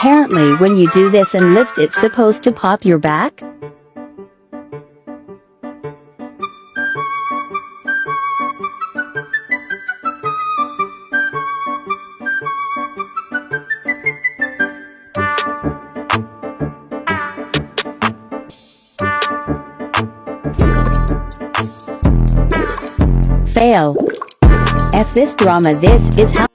Apparently when you do this and lift, it's supposed to pop your back? Fail. F this drama, this is how